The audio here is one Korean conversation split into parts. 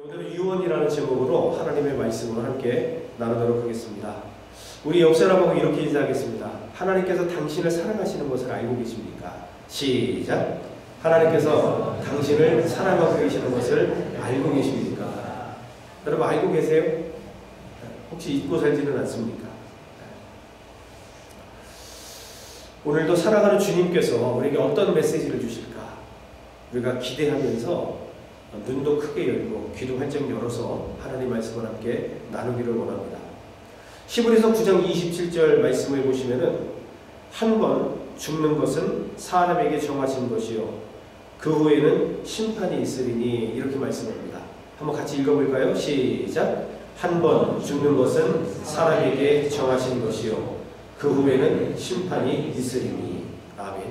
오늘은 유언이라는 제목으로 하나님의 말씀을 함께 나누도록 하겠습니다. 우리 옆 사람하고 이렇게 인사하겠습니다. 하나님께서 당신을 사랑하시는 것을 알고 계십니까? 시작! 하나님께서 당신을 사랑하고 계시는 것을 알고 계십니까? 여러분 알고 계세요? 혹시 잊고 살지는 않습니까? 오늘도 사랑하는 주님께서 우리에게 어떤 메시지를 주실까? 우리가 기대하면서 눈도 크게 열고 귀도 활짝 열어서 하나님 말씀을 함께 나누기를 원합니다. 히브리서 9장 27절 말씀을 보시면은 한 번 죽는 것은 사람에게 정하신 것이요 그 후에는 심판이 있으리니 이렇게 말씀합니다. 한번 같이 읽어볼까요? 시작! 한 번 죽는 것은 사람에게 정하신 것이요 그 후에는 심판이 있으리니. 아멘.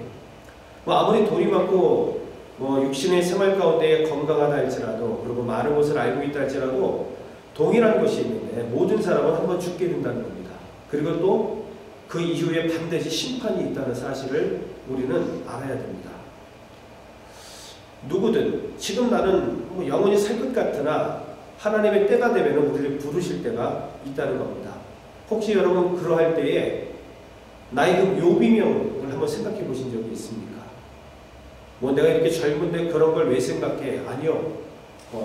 아무리 돈이 많고 육신의 생활 가운데 건강하다 할지라도 그리고 많은 것을 알고 있다 할지라도 동일한 것이 있는데 모든 사람은 한 번 죽게 된다는 겁니다. 그리고 또 그 이후에 반드시 심판이 있다는 사실을 우리는 알아야 됩니다. 누구든 지금 나는 영원히 살 것 같으나 하나님의 때가 되면 우리를 부르실 때가 있다는 겁니다. 혹시 여러분 그러할 때에 나의 그 묘비명을 한번 생각해 보신 적이 있습니까? 내가 이렇게 젊은데 그런 걸 왜 생각해? 아니요.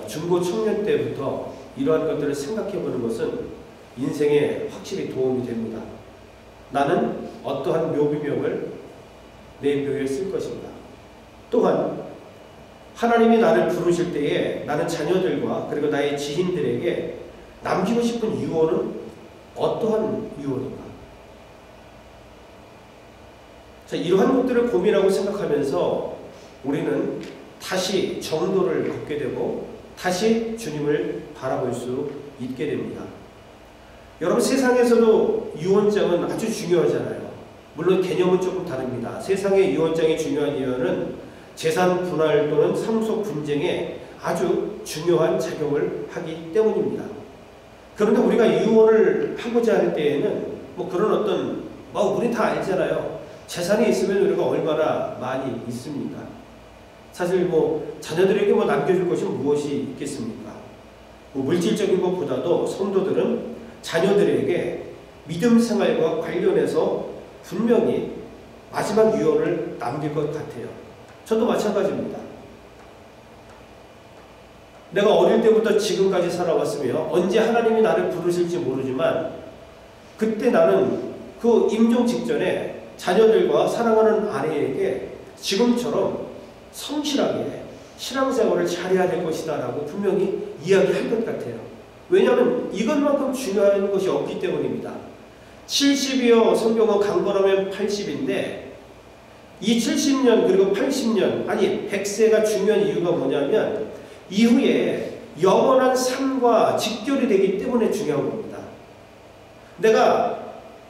중고 청년 때부터 이러한 것들을 생각해 보는 것은 인생에 확실히 도움이 됩니다. 나는 어떠한 묘비명을 내 묘에 쓸 것인가? 또한 하나님이 나를 부르실 때에 나는 자녀들과 그리고 나의 지인들에게 남기고 싶은 유언은 어떠한 유언인가? 자, 이러한 것들을 고민하고 생각하면서 우리는 다시 정도를 걷게 되고 다시 주님을 바라볼 수 있게 됩니다. 여러분 세상에서도 유언장은 아주 중요하잖아요. 물론 개념은 조금 다릅니다. 세상의 유언장이 중요한 이유는 재산 분할 또는 상속 분쟁에 아주 중요한 작용을 하기 때문입니다. 그런데 우리가 유언을 하고자 할 때에는 그런 어떤 우리 다 알잖아요. 재산이 있으면 우리가 얼마나 많이 있습니까? 사실 자녀들에게 남겨줄 것이 무엇이 있겠습니까? 물질적인 것보다도 성도들은 자녀들에게 믿음 생활과 관련해서 분명히 마지막 유언을 남길 것 같아요. 저도 마찬가지입니다. 내가 어릴 때부터 지금까지 살아왔으며 언제 하나님이 나를 부르실지 모르지만 그때 나는 그 임종 직전에 자녀들과 사랑하는 아내에게 지금처럼 성실하게 신앙생활을 잘해야 될 것이다 라고 분명히 이야기할 것 같아요. 왜냐하면 이것만큼 중요한 것이 없기 때문입니다. 70이요 성경은 강건하면 80인데 이 70년 그리고 80년 아니 100세가 중요한 이유가 뭐냐면 이후에 영원한 삶과 직결이 되기 때문에 중요한 겁니다. 내가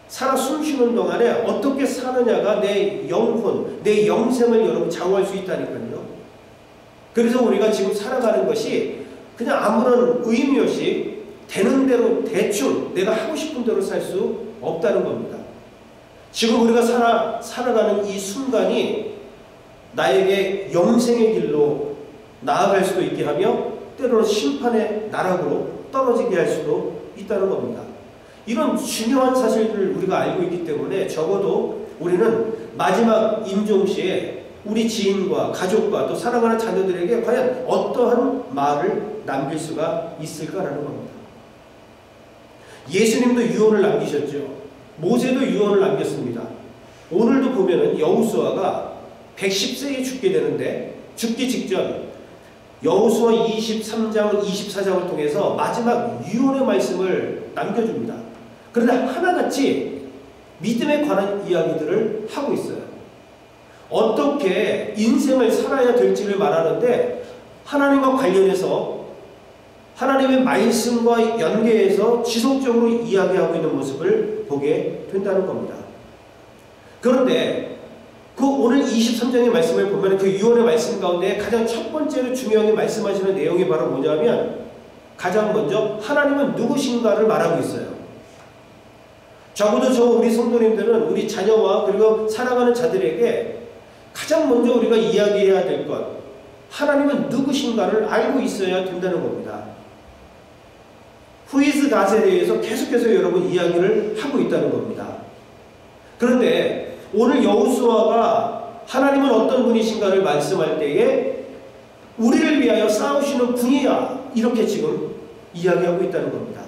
살아 숨쉬는 동안에 어떻게 사느냐가 내 영혼, 내 영생을 여러분 좌우할 수 있다니까요. 그래서 우리가 지금 살아가는 것이 그냥 아무런 의미 없이 되는 대로 대충 내가 하고 싶은 대로 살 수 없다는 겁니다. 지금 우리가 살아가는 이 순간이 나에게 영생의 길로 나아갈 수도 있게 하며 때로는 심판의 나락으로 떨어지게 할 수도 있다는 겁니다. 이런 중요한 사실을 우리가 알고 있기 때문에 적어도 우리는 마지막 임종시에 우리 지인과 가족과 또 사랑하는 자녀들에게 과연 어떠한 말을 남길 수가 있을까라는 겁니다. 예수님도 유언을 남기셨죠. 모세도 유언을 남겼습니다. 오늘도 보면은 여호수아가 110세에 죽게 되는데 죽기 직전 여호수아 23장, 24장을 통해서 마지막 유언의 말씀을 남겨줍니다. 그런데 하나같이 믿음에 관한 이야기들을 하고 있어요. 어떻게 인생을 살아야 될지를 말하는데 하나님과 관련해서 하나님의 말씀과 연계해서 지속적으로 이야기하고 있는 모습을 보게 된다는 겁니다. 그런데 그 오늘 23장의 말씀을 보면 그 유언의 말씀 가운데 가장 첫 번째로 중요하게 말씀하시는 내용이 바로 뭐냐면 가장 먼저 하나님은 누구신가를 말하고 있어요. 적어도 우리 성도님들은 우리 자녀와 그리고 사랑하는 자들에게 가장 먼저 우리가 이야기해야 될 것, 하나님은 누구신가를 알고 있어야 된다는 겁니다. 후이즈 갓에 대해서 계속해서 여러분 이야기를 하고 있다는 겁니다. 그런데 오늘 여호수아가 하나님은 어떤 분이신가를 말씀할 때에 우리를 위하여 싸우시는 분이야, 이렇게 지금 이야기하고 있다는 겁니다.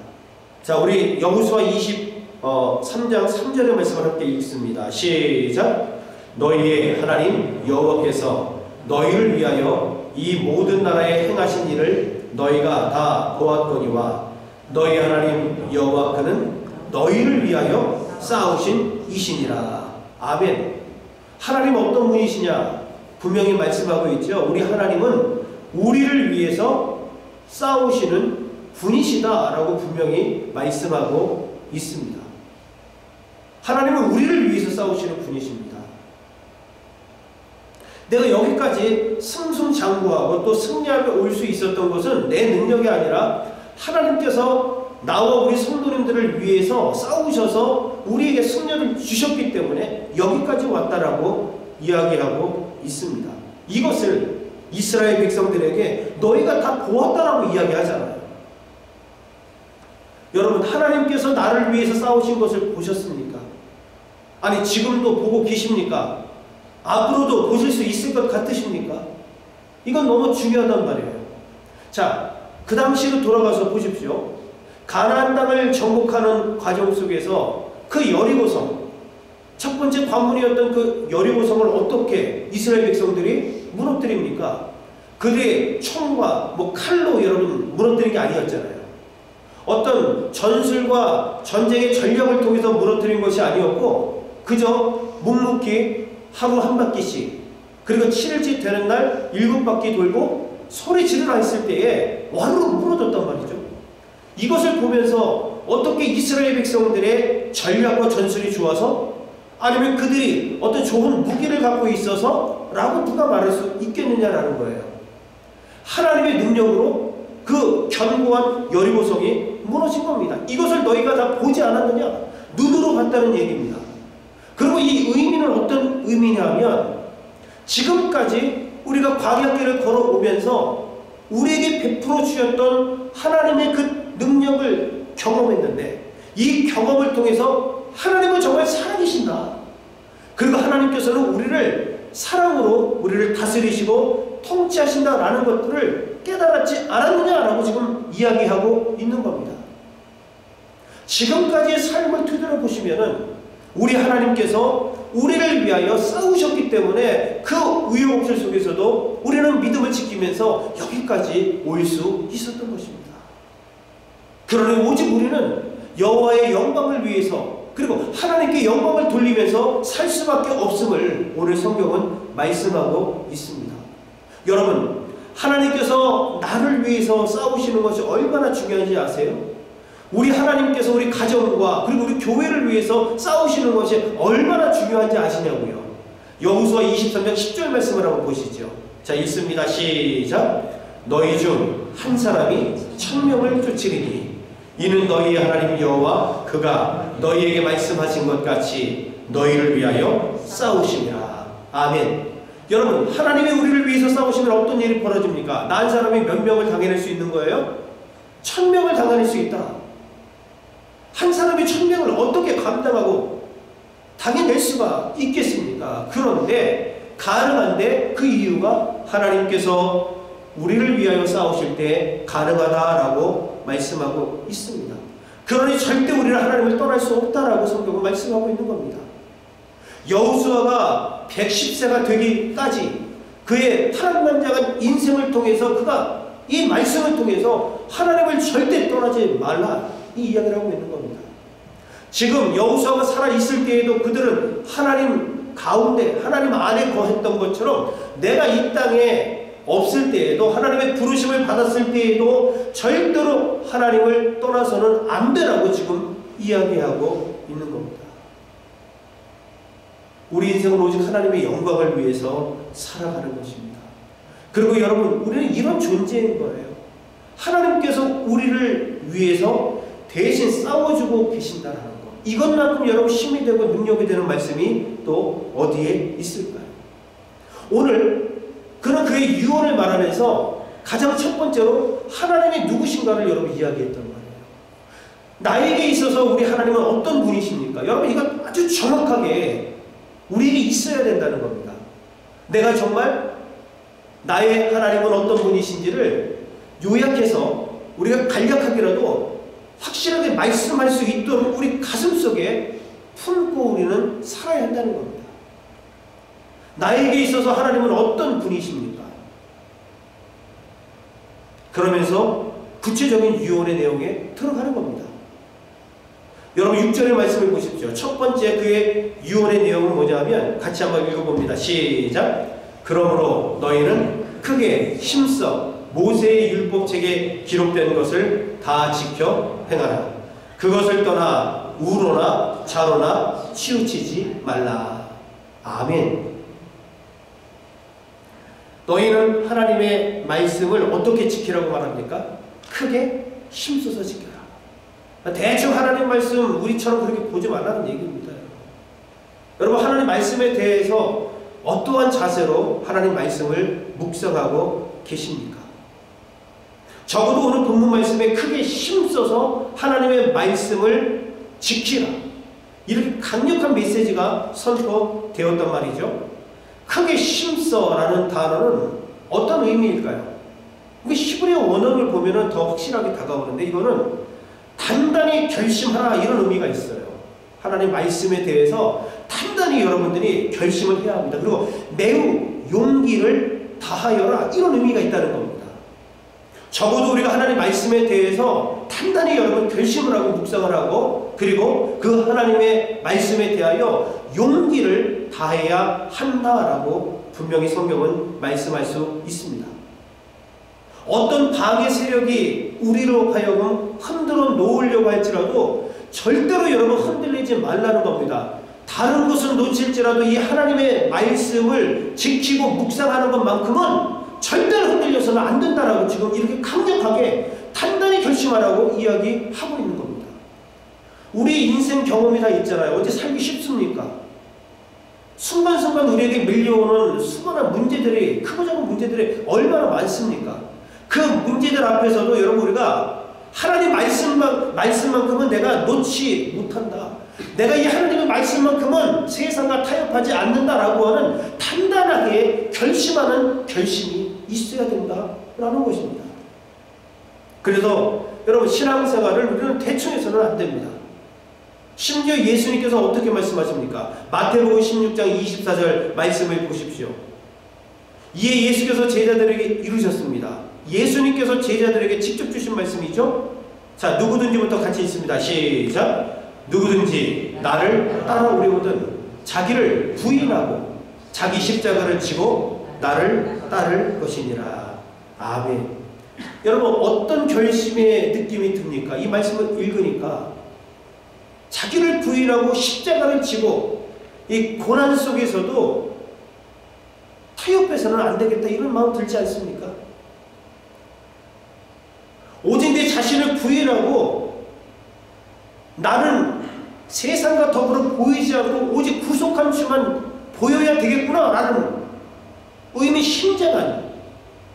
자, 우리 여호수아 23장 3절의 말씀을 함께 읽습니다. 시작. 너희의 하나님 여호와께서 너희를 위하여 이 모든 나라에 행하신 일을 너희가 다 보았거니와 너희 하나님 여호와 그는 너희를 위하여 싸우신 이시니라. 아멘. 하나님 어떤 분이시냐? 분명히 말씀하고 있죠. 우리 하나님은 우리를 위해서 싸우시는 분이시다라고 분명히 말씀하고 있습니다. 하나님은 우리를 위해서 싸우시는 분이십니다. 내가 여기까지 승승장구하고 또 승리하며 올 수 있었던 것은 내 능력이 아니라 하나님께서 나와 우리 성도님들을 위해서 싸우셔서 우리에게 승리를 주셨기 때문에 여기까지 왔다라고 이야기하고 있습니다. 이것을 이스라엘 백성들에게 너희가 다 보았다라고 이야기하잖아요. 여러분, 하나님께서 나를 위해서 싸우신 것을 보셨습니까? 아니, 지금도 보고 계십니까? 앞으로도 보실 수 있을 것 같으십니까? 이건 너무 중요하단 말이에요. 자, 그 당시로 돌아가서 보십시오. 가나안 땅을 정복하는 과정 속에서 그 여리고성, 첫 번째 관문이었던 그 여리고성을 어떻게 이스라엘 백성들이 무너뜨립니까? 그들의 총과 칼로 여러분 무너뜨린 게 아니었잖아요. 어떤 전술과 전쟁의 전략을 통해서 무너뜨린 것이 아니었고 그저 묵묵히 하루 한 바퀴씩, 그리고 7일째 되는 날 7바퀴 돌고 소리 지르라 했을 때에 와르르 무너졌단 말이죠. 이것을 보면서 어떻게 이스라엘 백성들의 전략과 전술이 좋아서, 아니면 그들이 어떤 좋은 무기를 갖고 있어서 라고 누가 말할 수 있겠느냐라는 거예요. 하나님의 능력으로 그 견고한 여리고성이 무너진 겁니다. 이것을 너희가 다 보지 않았느냐? 눈으로 봤다는 얘기입니다. 그리고 이 의미는 어떤 의미냐면, 지금까지 우리가 광야길을 걸어오면서 우리에게 베풀어 주셨던 하나님의 그 능력을 경험했는데, 이 경험을 통해서 하나님은 정말 살아계신다. 그리고 하나님께서는 우리를 사랑으로 우리를 다스리시고 통치하신다라는 것들을 깨달았지 않았느냐라고 지금 이야기하고 있는 겁니다. 지금까지의 삶을 되돌아보시면은 우리 하나님께서 우리를 위하여 싸우셨기 때문에 그 우여곡절 속에서도 우리는 믿음을 지키면서 여기까지 올 수 있었던 것입니다. 그러니 오직 우리는 여호와의 영광을 위해서, 그리고 하나님께 영광을 돌리면서 살 수밖에 없음을 오늘 성경은 말씀하고 있습니다. 여러분, 하나님께서 나를 위해서 싸우시는 것이 얼마나 중요한지 아세요? 우리 하나님께서 우리 가정과 그리고 우리 교회를 위해서 싸우시는 것이 얼마나 중요한지 아시냐고요. 여호수아 23장 10절 말씀을 한번 보시죠. 자, 읽습니다. 시작. 너희 중 한 사람이 1000명을 쫓으리니 이는 너희의 하나님 여호와 그가 너희에게 말씀하신 것 같이 너희를 위하여 싸우시리라. 아멘. 여러분, 하나님이 우리를 위해서 싸우시면 어떤 일이 벌어집니까? 난 사람이 몇 명을 당해낼 수 있는 거예요? 1000명을 당해낼 수 있다. 한 사람이 1000명을 어떻게 감당하고 당해낼 수가 있겠습니까? 그런데 가능한데 그 이유가 하나님께서 우리를 위하여 싸우실 때 가능하다라고 말씀하고 있습니다. 그러니 절대 우리는 하나님을 떠날 수 없다라고 성경은 말씀하고 있는 겁니다. 여호수아가 110세가 되기까지 그의 파란만장한 인생을 통해서 그가 이 말씀을 통해서 하나님을 절대 떠나지 말라, 이 이야기를 하고 있는 겁니다. 지금 여호수아가 살아있을 때에도 그들은 하나님 가운데, 하나님 안에 거했던 것처럼 내가 이 땅에 없을 때에도, 하나님의 부르심을 받았을 때에도 절대로 하나님을 떠나서는 안 되라고 지금 이야기하고 있는 겁니다. 우리 인생은 오직 하나님의 영광을 위해서 살아가는 것입니다. 그리고 여러분, 우리는 이런 존재인 거예요. 하나님께서 우리를 위해서 대신 싸워주고 계신다는 것, 이것만큼 여러분 힘이 되고 능력이 되는 말씀이 또 어디에 있을까요? 오늘 그는 그의 유언을 말하면서 가장 첫 번째로 하나님이 누구신가를 여러분 이야기했던 거예요. 나에게 있어서 우리 하나님은 어떤 분이십니까? 여러분, 이거 아주 정확하게 우리에게 있어야 된다는 겁니다. 내가 정말 나의 하나님은 어떤 분이신지를 요약해서 우리가 간략하게라도 확실하게 말씀할 수 있도록 우리 가슴속에 품고 우리는 살아야 한다는 겁니다. 나에게 있어서 하나님은 어떤 분이십니까? 그러면서 구체적인 유언의 내용에 들어가는 겁니다. 여러분 6절의 말씀을 보십시오. 첫 번째 그의 유언의 내용은 뭐냐면 같이 한번 읽어봅니다. 시작. 그러므로 너희는 크게 힘써 모세의 율법책에 기록된 것을 다 지켜 행하라. 그것을 떠나 우로나 좌로나 치우치지 말라. 아멘. 너희는 하나님의 말씀을 어떻게 지키라고 말합니까? 크게 힘써서 지켜라. 대충 하나님 말씀 우리처럼 그렇게 보지 말라는 얘기입니다. 여러분, 하나님 말씀에 대해서 어떠한 자세로 하나님 말씀을 묵상하고 계십니까? 적어도 오늘 본문 말씀에 크게 힘써서 하나님의 말씀을 지키라. 이렇게 강력한 메시지가 선포되었단 말이죠. 크게 힘써라는 단어는 어떤 의미일까요? 히브리어 원어를 보면 더 확실하게 다가오는데 이거는 단단히 결심하라 이런 의미가 있어요. 하나님 말씀에 대해서 단단히 여러분들이 결심을 해야 합니다. 그리고 매우 용기를 다하여라 이런 의미가 있다는 겁니다. 적어도 우리가 하나님 말씀에 대해서 단단히 여러분 결심을 하고 묵상을 하고 그리고 그 하나님의 말씀에 대하여 용기를 다해야 한다라고 분명히 성경은 말씀할 수 있습니다. 어떤 방해 세력이 우리로 하여금 흔들어 놓으려고 할지라도 절대로 여러분 흔들리지 말라는 겁니다. 다른 것은 놓칠지라도 이 하나님의 말씀을 지키고 묵상하는 것만큼은 절대로 흔들려서는 안 된다라고 지금 이렇게 강력하게 단단히 결심하라고 이야기하고 있는 겁니다. 우리 인생 경험이 다 있잖아요. 어디 살기 쉽습니까? 순간순간 우리에게 밀려오는 수많은 문제들이 크고 작은 문제들이 얼마나 많습니까? 그 문제들 앞에서도 여러분 우리가 하나님 말씀만큼은 내가 놓지 못한다. 내가 이 하나님의 말씀만큼은 세상과 타협하지 않는다라고 하는 단단하게 결심하는 결심이 있어야 된다라는 것입니다. 그래서 여러분 신앙생활을 우리는 대충 해서는 안 됩니다. 심지어 예수님께서 어떻게 말씀하십니까? 마태복음 16장 24절 말씀을 보십시오. 이에 예수께서 제자들에게 이루셨습니다. 예수님께서 제자들에게 직접 주신 말씀이죠. 자, 누구든지부터 같이 있습니다. 시작. 누구든지 나를 따라오려거든 자기를 부인하고 자기 십자가를 지고 나를 따를 것이니라. 아멘. 여러분 어떤 결심의 느낌이 듭니까? 이 말씀을 읽으니까 자기를 부인하고 십자가를 지고 이 고난 속에서도 타협해서는 안 되겠다 이런 마음 들지 않습니까? 오직 내 자신을 부인하고 나는 세상과 더불어 보이지 않고 오직 구속한 주만 보여야 되겠구나 라는 의미 심장한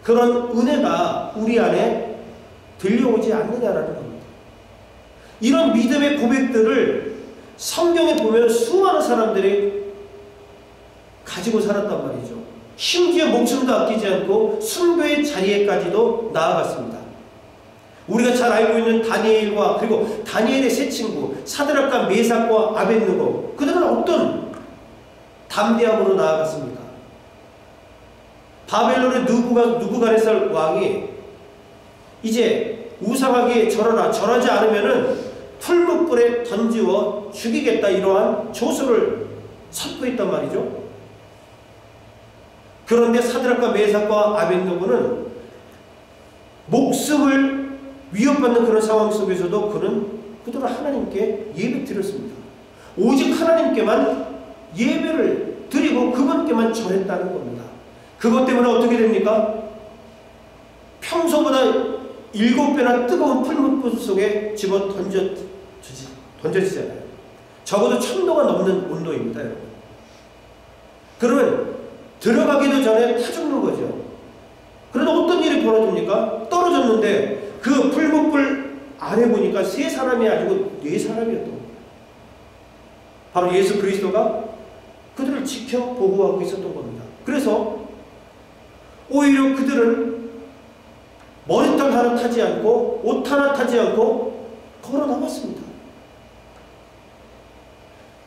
그런 은혜가 우리 안에 들려오지 않느냐라는 겁니다. 이런 믿음의 고백들을 성경에 보면 수많은 사람들이 가지고 살았단 말이죠. 심지어 목숨도 아끼지 않고 순교의 자리에까지도 나아갔습니다. 우리가 잘 알고 있는 다니엘과 그리고 다니엘의 세 친구 사드락과 메삭과 아벳느고 그들은 어떤 담대함으로 나아갔습니까? 바벨론의 느부갓네살 왕이 이제 우상하게 절하라, 절하지 않으면은 풀무불에 던지어 죽이겠다 이러한 조서를 선포했단 말이죠. 그런데 사드락과 메삭과 아벳느고는 목숨을 위협받는 그런 상황 속에서도 그들은 하나님께 예배 드렸습니다. 오직 하나님께만 예배를 드리고 그분께만 절했다는 겁니다. 그것 때문에 어떻게 됩니까? 평소보다 7배나 뜨거운 풀무불 속에 집어 던져지잖아요. 적어도 1000도가 넘는 온도입니다, 여러분. 그러면 들어가기도 전에 타 죽는 거죠. 그래도 어떤 일이 벌어집니까? 떨어졌는데 그 풀무불 아래 보니까 세 사람이 아니고 네 사람이었던 거예요. 바로 예수 그리스도가 그들을 지켜 보호하고 있었던 겁니다. 그래서 오히려 그들은 머리털 하나 타지 않고 옷 하나 타지 않고 걸어 나왔습니다.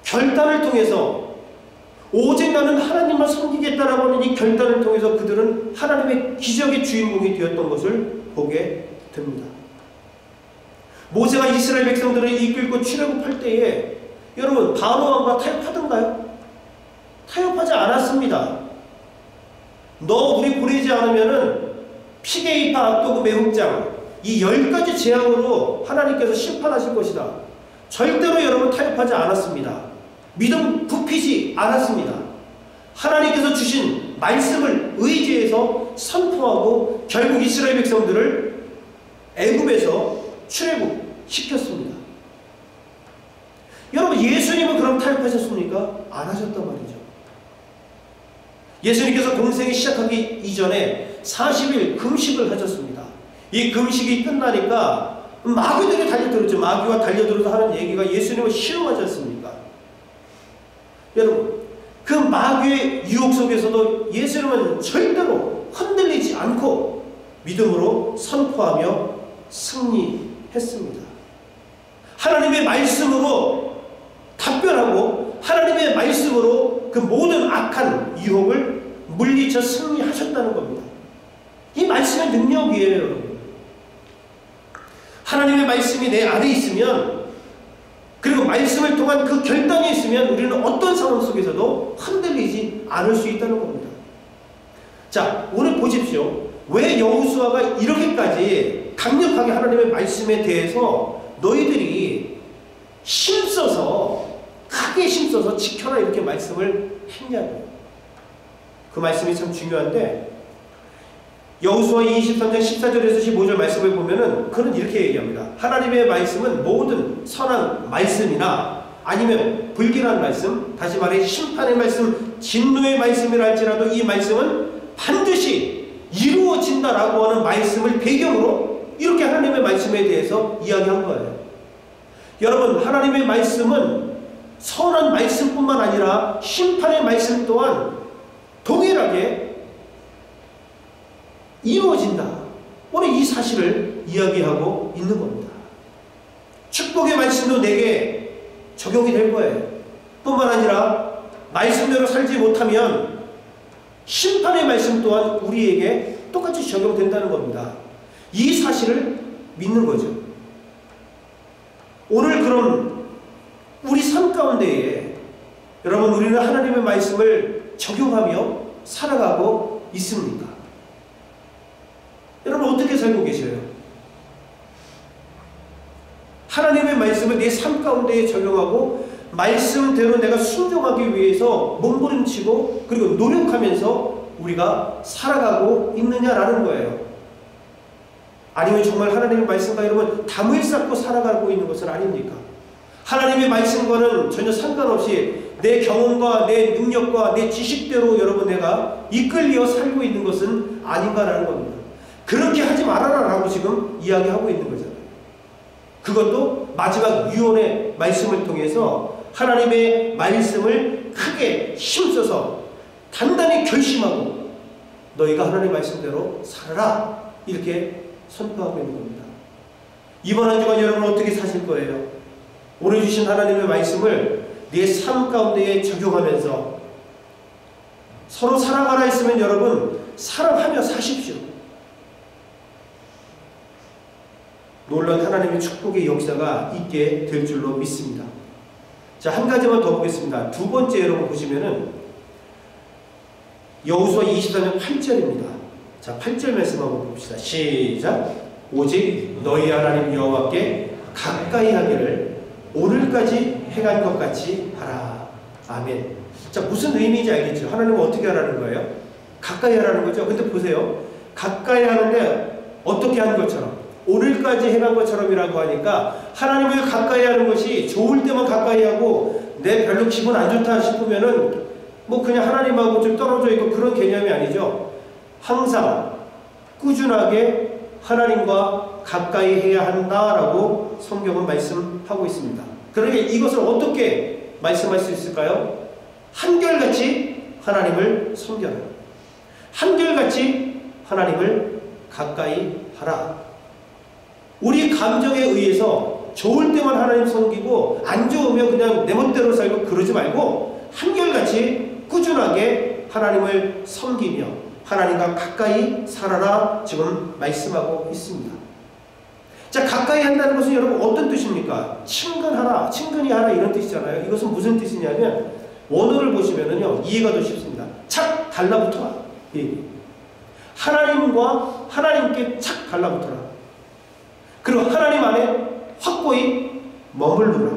결단을 통해서 오직 나는 하나님만 섬기겠다라고 하는 이 결단을 통해서 그들은 하나님의 기적의 주인공이 되었던 것을 보게 됩니다. 모세가 이스라엘 백성들을 이끌고 출애굽할 때에 여러분 바로 왕과 타협하던가요? 타협하지 않았습니다. 너 우리 보내지 않으면은 피게이파 악도그 매국장 이 10가지 재앙으로 하나님께서 심판하실 것이다. 절대로 여러분 타협하지 않았습니다. 믿음 굽히지 않았습니다. 하나님께서 주신 말씀을 의지해서 선포하고 결국 이스라엘 백성들을 애굽에서 출애굽시켰습니다. 여러분 예수님은 그럼 타협하셨습니까? 안 하셨단 말이죠. 예수님께서 공생이 시작하기 이전에 40일 금식을 하셨습니다. 이 금식이 끝나니까 마귀들이 달려들었죠. 마귀와 달려들어서 하는 얘기가 예수님을 실험하지 않습니까? 여러분 그 마귀의 유혹 속에서도 예수님은 절대로 흔들리지 않고 믿음으로 선포하며 승리했습니다. 하나님의 말씀으로 답변하고 하나님의 말씀으로 그 모든 악한 유혹을 물리쳐 승리하셨다는 겁니다. 이 말씀의 능력이에요. 여러분. 하나님의 말씀이 내 안에 있으면 그리고 말씀을 통한 그 결단이 있으면 우리는 어떤 상황 속에서도 흔들리지 않을 수 있다는 겁니다. 자, 오늘 보십시오. 왜 여호수아가 이렇게까지 강력하게 하나님의 말씀에 대해서 너희들이 힘써서 크게 힘써서 지켜라 이렇게 말씀을 했냐고요. 그 말씀이 참 중요한데 여호수아 23장 14절에서 15절 말씀을 보면은 그는 이렇게 얘기합니다. 하나님의 말씀은 모든 선한 말씀이나 아니면 불길한 말씀, 다시 말해 심판의 말씀, 진노의 말씀이라 할지라도 이 말씀은 반드시 이루어진다라고 하는 말씀을 배경으로 이렇게 하나님의 말씀에 대해서 이야기한 거예요. 여러분 하나님의 말씀은 선한 말씀뿐만 아니라 심판의 말씀 또한 동일하게 이루어진다. 오늘 이 사실을 이야기하고 있는 겁니다. 축복의 말씀도 내게 적용이 될 거예요. 뿐만 아니라 말씀대로 살지 못하면 심판의 말씀 또한 우리에게 똑같이 적용된다는 겁니다. 이 사실을 믿는 거죠. 오늘 그럼 우리 삶 가운데에 여러분 우리는 하나님의 말씀을 적용하며 살아가고 있습니까? 여러분 어떻게 살고 계셔요? 하나님의 말씀을 내 삶 가운데에 적용하고 말씀대로 내가 순종하기 위해서 몸부림치고 그리고 노력하면서 우리가 살아가고 있느냐라는 거예요. 아니면 정말 하나님의 말씀과 여러분 담을 쌓고 살아가고 있는 것은 아닙니까? 하나님의 말씀과는 전혀 상관없이 내 경험과 내 능력과 내 지식대로 여러분 내가 이끌려 살고 있는 것은 아닌가라는 겁니다. 그렇게 하지 말아라 라고 지금 이야기하고 있는 거잖아요. 그것도 마지막 유언의 말씀을 통해서 하나님의 말씀을 크게 힘써서 단단히 결심하고 너희가 하나님의 말씀대로 살아라 이렇게 선포하고 있는 겁니다. 이번 한 주간 여러분 어떻게 사실 거예요? 오늘 주신 하나님의 말씀을 내 삶 가운데에 적용하면서 서로 사랑하라 했으면 여러분 사랑하며 사십시오. 놀라운 하나님의 축복의 역사가 있게 될 줄로 믿습니다. 자, 한 가지만 더 보겠습니다. 두 번째 여러분 보시면은 여호수아 24장 8절입니다. 자, 8절 말씀 한번 봅시다. 시작. 오직 너희 하나님 여호와께 가까이 하기를 오늘까지 행한 것 같이 하라. 아멘. 자, 무슨 의미인지 알겠죠? 하나님은 어떻게 하라는 거예요? 가까이 하라는 거죠. 근데 보세요. 가까이 하는데 어떻게 하는 것처럼 오늘까지 행한 것처럼이라고 하니까 하나님을 가까이 하는 것이 좋을 때만 가까이 하고 내 별로 기분 안 좋다 싶으면은 뭐 그냥 하나님하고 좀 떨어져 있고 그런 개념이 아니죠. 항상 꾸준하게 하나님과 가까이 해야 한다라고 성경은 말씀하고 있습니다. 그러니 이것을 어떻게 말씀할 수 있을까요? 한결같이 하나님을 섬겨라. 한결같이 하나님을 가까이 하라. 우리 감정에 의해서 좋을 때만 하나님 섬기고 안 좋으면 그냥 내 멋대로 살고 그러지 말고 한결같이 꾸준하게 하나님을 섬기며 하나님과 가까이 살아라 지금 말씀하고 있습니다. 자, 가까이 한다는 것은 여러분 어떤 뜻입니까? 친근하라, 친근히 하라 이런 뜻이잖아요. 이것은 무슨 뜻이냐면 원어를 보시면은요 이해가 더 쉽습니다. 착 달라붙어라. 하나님과 하나님께 착 달라붙어라. 그리고 하나님 안에 확고히 머물러라.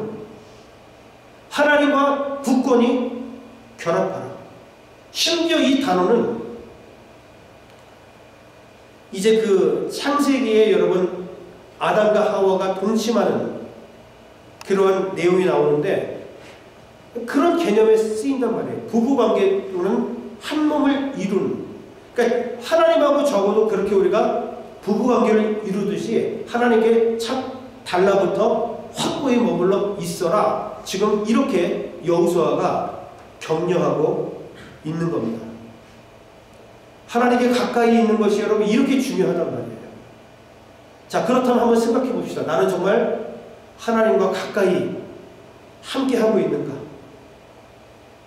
하나님과 굳건히 결합하라. 심지어 이 단어는 이제 그 창세기에 여러분 아담과 하와가 동침하는 그러한 내용이 나오는데 그런 개념에 쓰인단 말이에요. 부부관계 또는 한 몸을 이루는. 그러니까 하나님하고 적어도 그렇게 우리가 부부관계를 이루듯이 하나님께 착 달라붙어 확고히 머물러 있어라. 지금 이렇게 여호수아가 격려하고 있는 겁니다. 하나님께 가까이 있는 것이 여러분 이렇게 중요하단 말이에요. 자, 그렇다면 한번 생각해 봅시다. 나는 정말 하나님과 가까이 함께 하고 있는가?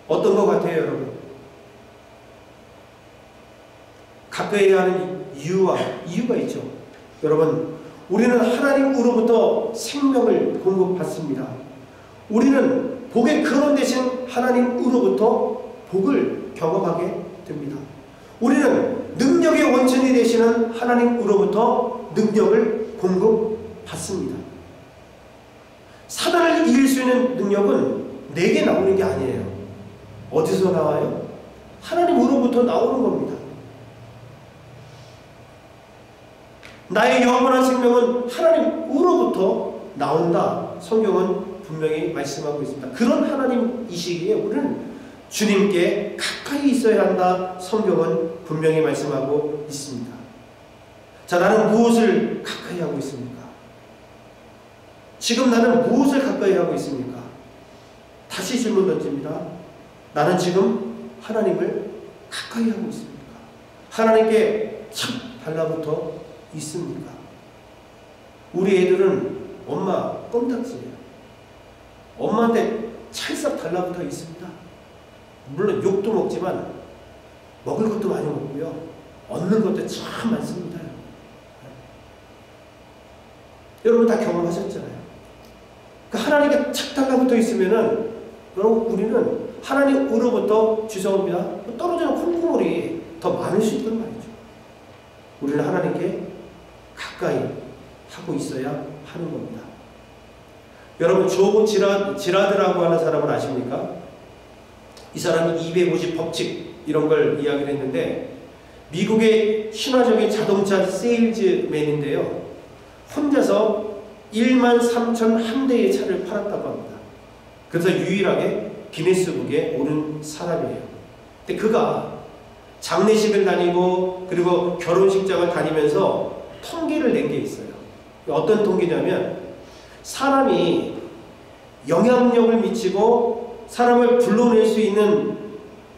어떤 것 같아요, 여러분? 가까이 하는 이유가 있죠. 여러분, 우리는 하나님으로부터 생명을 공급받습니다. 우리는 복의 근원 대신 하나님으로부터 복을 경험하게 됩니다. 우리는 능력의 원천이 되시는 하나님으로부터 능력을 공급받습니다. 사단을 이길 수 있는 능력은 내게 나오는 게 아니에요. 어디서 나와요? 하나님으로부터 나오는 겁니다. 나의 영원한 생명은 하나님으로부터 나온다. 성경은 분명히 말씀하고 있습니다. 그런 하나님이시기에 우리는 주님께 가까이 있어야 한다. 성경은 분명히 말씀하고 있습니다. 자, 나는 무엇을 가까이 하고 있습니까? 지금 나는 무엇을 가까이 하고 있습니까? 다시 질문 던집니다. 나는 지금 하나님을 가까이 하고 있습니까? 하나님께 착 달라붙어 있습니까? 우리 애들은 엄마 껌딱지예요. 엄마한테 찰싹 달라붙어 있습니다. 물론 욕도 먹지만 먹을 것도 많이 먹고요. 얻는 것도 참 많습니다. 여러분 다 경험하셨잖아요. 그러니까 하나님께 착 달라붙어 있으면은 여러분 우리는 하나님으로부터 죄송합니다. 떨어지는 콩고물이 더 많을 수 있단 말이죠. 우리는 하나님께 가까이 하고 있어야 하는 겁니다. 여러분 조고 지라드라고 하는 사람을 아십니까? 이 사람이 250 법칙 이런 걸 이야기를 했는데 미국의 신화적인 자동차 세일즈맨인데요. 혼자서 13,001대의 차를 팔았다고 합니다. 그래서 유일하게 기네스북에 오른 사람이에요. 근데 그가 장례식을 다니고 그리고 결혼식장을 다니면서 통계를 낸 게 있어요. 어떤 통계냐면 사람이 영향력을 미치고 사람을 불러낼 수 있는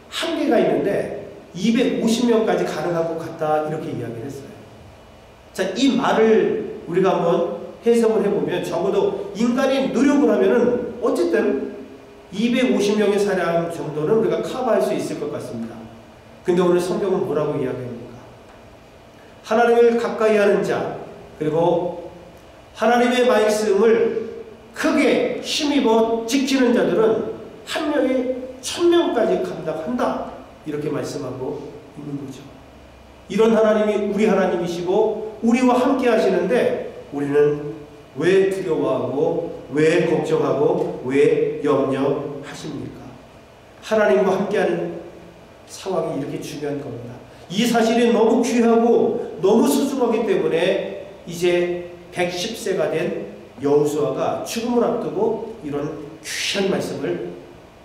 한계가 있는데 250명까지 가능한 것 같다 이렇게 이야기를 했어요. 자, 이 말을 우리가 한번 해석을 해보면 적어도 인간이 노력을 하면은 어쨌든 250명의 사람 정도는 우리가 커버할 수 있을 것 같습니다. 근데 오늘 성경은 뭐라고 이야기합니까? 하나님을 가까이 하는 자 그리고 하나님의 말씀을 크게 힘입어 지키는 자들은 한 명에 1000명까지 감당한다 이렇게 말씀하고 있는 거죠. 이런 하나님이 우리 하나님이시고 우리와 함께 하시는데 우리는 왜 두려워하고 왜 걱정하고 왜 염려하십니까? 하나님과 함께하는 상황이 이렇게 중요한 겁니다. 이 사실이 너무 귀하고 너무 소중하기 때문에 이제 110세가 된 여호수아가 죽음을 앞두고 이런 귀한 말씀을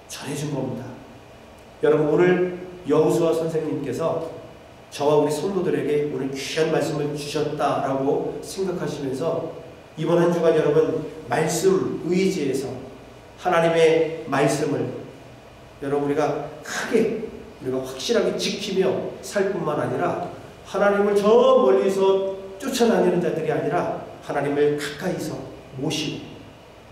전해준 겁니다. 여러분 오늘 여호수아 선생님께서 저와 우리 성도들에게 오늘 귀한 말씀을 주셨다라고 생각하시면서 이번 한 주간 여러분 말씀 의지에서 하나님의 말씀을 여러분 우리가 크게 우리가 확실하게 지키며 살 뿐만 아니라 하나님을 저 멀리서 쫓아다니는 자들이 아니라 하나님을 가까이서 모시고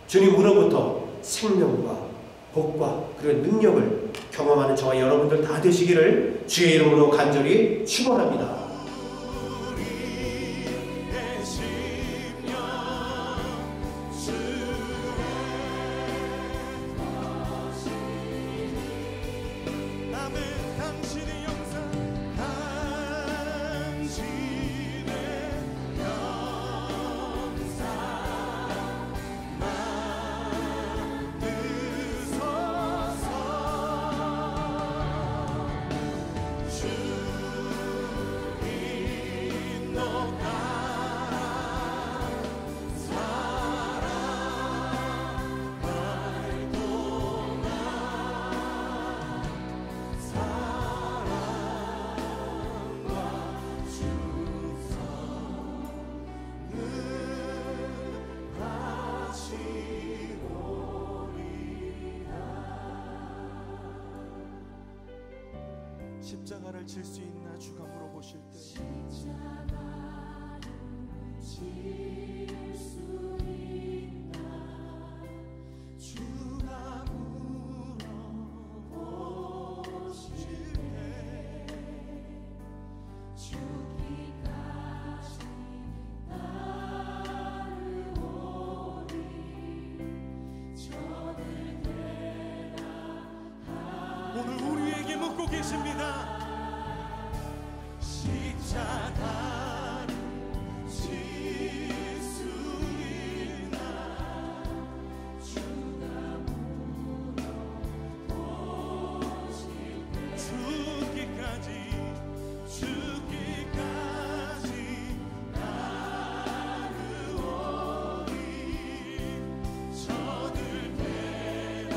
주님으로부터 생명과 복과 그리고 능력을 경험하는 저와 여러분들 다 되시기를 주의 이름으로 간절히 축원합니다. 십자가를 질 수 있나 주가 물어보실 때 십자가를 질 수 있나 주가 물어보실 때 죽기까지 따르오리 저들 되라 오늘 우리에게 묻고 계십니다. 십자가를 질 수 있나 주가 물어보실 때 죽기까지 따르오리 저들 되라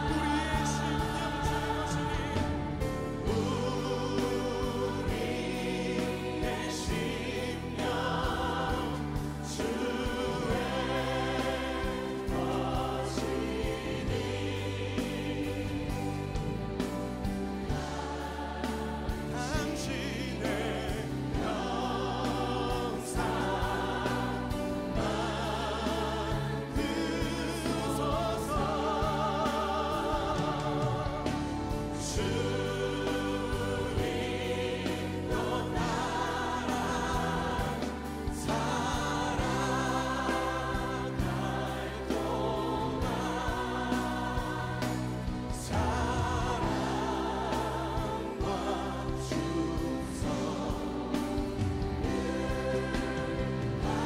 우리의 심령 주시니 우리의 심령 주의 것이니 당신의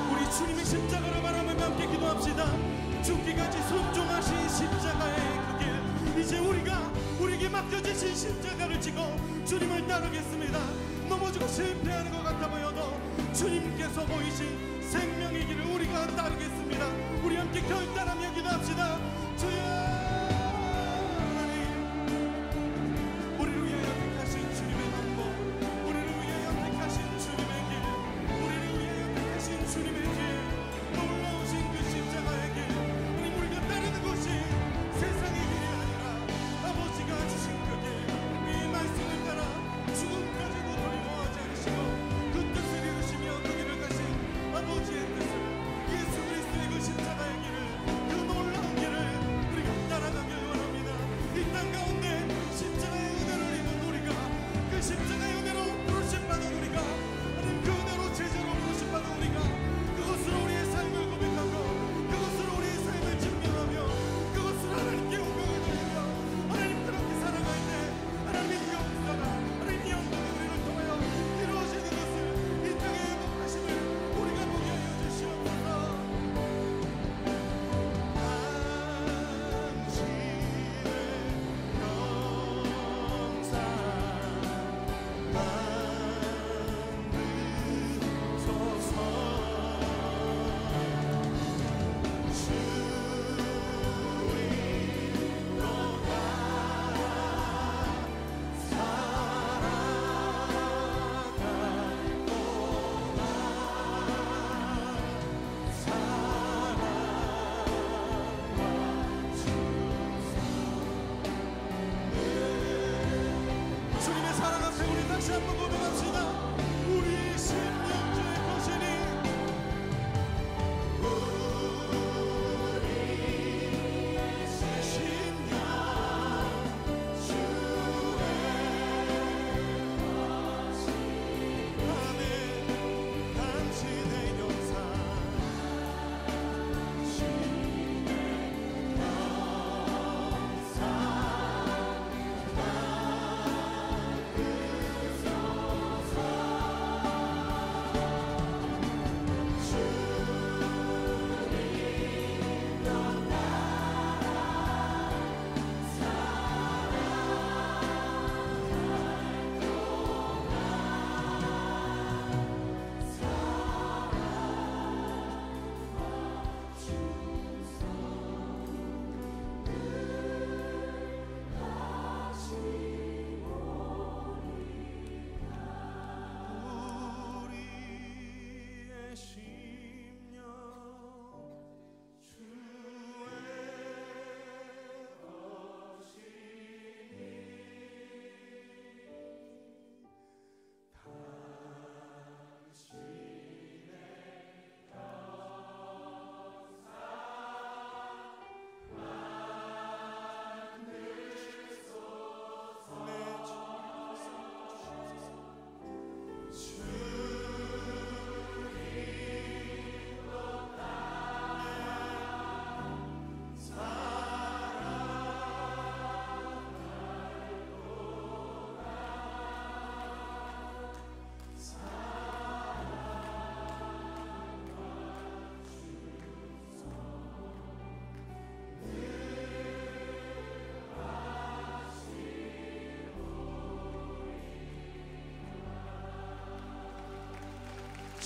우리 주님의 십자가를 바라보며 함께 기도합시다. 죽기까지 순종하신 십자가의 그 길, 이제 우리에게 맡겨주신 십자가를 지고 주님을 따르겠습니다. 넘어지고 실패하는 것 같아 보여도 주님께서 보이신 생명의 길을 우리가 따르겠습니다. 우리 함께 결단하며 기도합시다. 주여 하나님, 우리를 위하여 택하신 주님의 방법, 우리를 위하여 택하신 주님의 길, 우리를 위하여 택하신 주님의 길, 놀라우신 그 십자가의 길, 우리가 따르는 것이 세상의 길이 아니라 아버지가 주신 그 길, 이 말씀을 따라 죽음까지도 두려워하지 않으시고 그 뜻을 이루시며 그 길을 가신 아버지의 뜻을, 예수 그리스도의 그 십자가의 길을, 그 놀라운 길을 우리가 따라가길 원합니다. 이 땅 가운데 십자가의 은혜를 입은 우리가, 그 십자가의 은혜로 부르심받은 우리가, 하나님 그 은혜로 제자로 부르심받은 우리가 그곳 다시 한번 고백합시다. 우리 심령주의 것이니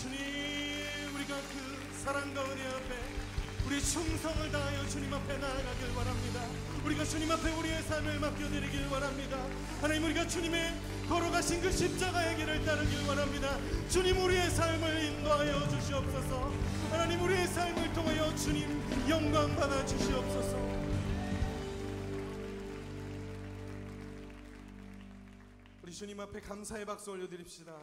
주님, 우리가 그 사랑과 은혜 앞에 우리 충성을 다하여 주님 앞에 나아가길 원합니다. 우리가 주님 앞에 우리의 삶을 맡겨드리길 원합니다. 하나님, 우리가 주님의 걸어가신 그 십자가의 길을 따르길 원합니다. 주님, 우리의 삶을 인도하여 주시옵소서. 하나님, 우리의 삶을 통하여 주님 영광 받아 주시옵소서. 우리 주님 앞에 감사의 박수 올려드립시다.